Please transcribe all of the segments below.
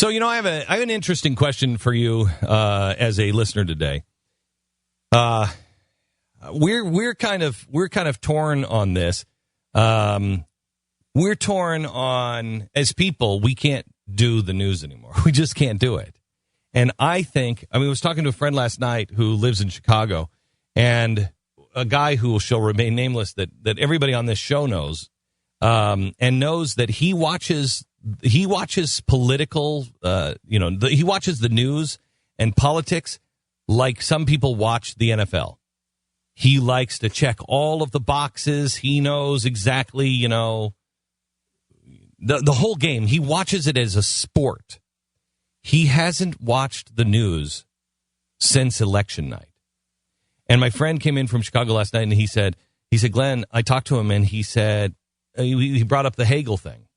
So, I have an interesting question for you as a listener today. We're kind of torn on this. We're torn on, as people, we can't do the news anymore. We just can't do it. And I was talking to a friend last night who lives in Chicago, and a guy who shall remain nameless that everybody on this show knows, and knows that he watches political, he watches the news and politics like some people watch the NFL. He likes to check all of the boxes. He knows exactly, the whole game. He watches it as a sport. He hasn't watched the news since election night. And my friend came in from Chicago last night, and he said, Glenn, I talked to him, and he said, he brought up the Hagel thing.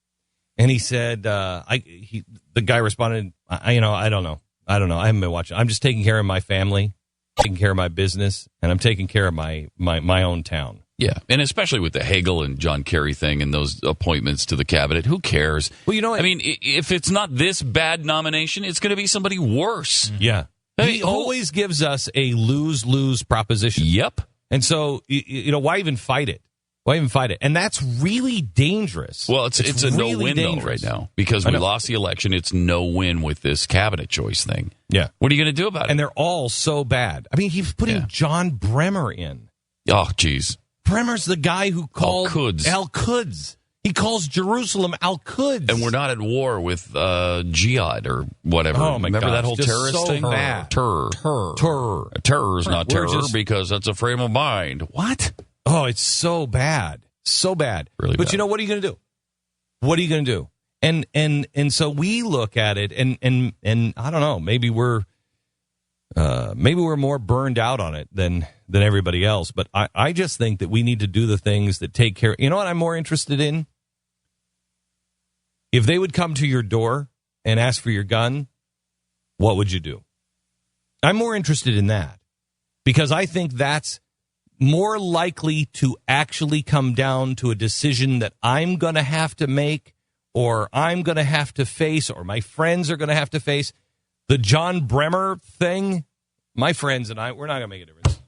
And he said, the guy responded, I don't know. I haven't been watching. I'm just taking care of my family, taking care of my business, and I'm taking care of my own town. Yeah, and especially with the Hagel and John Kerry thing and those appointments to the cabinet, who cares? Well, I mean, if it's not this bad nomination, it's going to be somebody worse. Yeah. He always gives us a lose-lose proposition. Yep. And so, why even fight it? Why even fight it? And that's really dangerous. Well, it's a really no-win, though, right now. Because we lost the election, it's no-win with this cabinet choice thing. Yeah. What are you going to do about it? And they're all so bad. I mean, he's putting John Bremer in. Oh, jeez. Bremer's the guy who called Al-Quds. He calls Jerusalem Al-Quds. And we're not at war with jihad or whatever. Oh, my Remember gosh, that whole terrorist so thing? Bad. Terror is not terror because that's a frame of mind. What? Oh, it's so bad. So bad. Really but bad. What are you going to do? What are you going to do? And so we look at it and I don't know, maybe we're more burned out on it than everybody else. But I just think that we need to do the things that take care. You know what I'm more interested in? If they would come to your door and ask for your gun, what would you do? I'm more interested in that because I think that's more likely to actually come down to a decision that I'm going to have to make or I'm going to have to face or my friends are going to have to face. The John Bremer thing, my friends and I, we're not going to make a difference.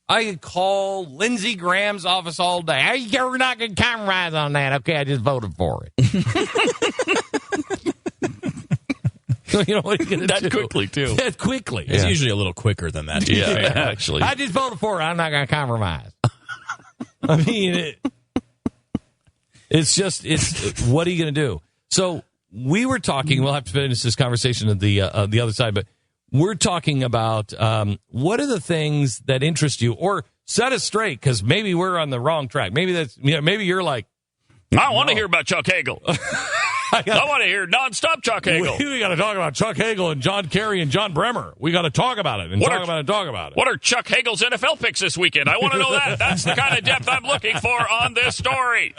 I could call Lindsey Graham's office all day. Hey, you're not going to compromise on that. Okay, I just voted for it. You know what are you going to do? That quickly, too. That quickly. It's usually a little quicker than that. Yeah, actually. I just voted for it. I'm not going to compromise. I mean, what are you going to do? So we were talking, we'll have to finish this conversation at the other side, but we're talking about what are the things that interest you, or set us straight, because maybe we're on the wrong track. Maybe maybe you're like, I want to hear about Chuck Hagel. I want to hear nonstop Chuck Hagel. We got to talk about Chuck Hagel and John Kerry and John Bremer. We got to talk about it and talk about it. What are Chuck Hagel's NFL picks this weekend? I want to know that. That's the kind of depth I'm looking for on this story.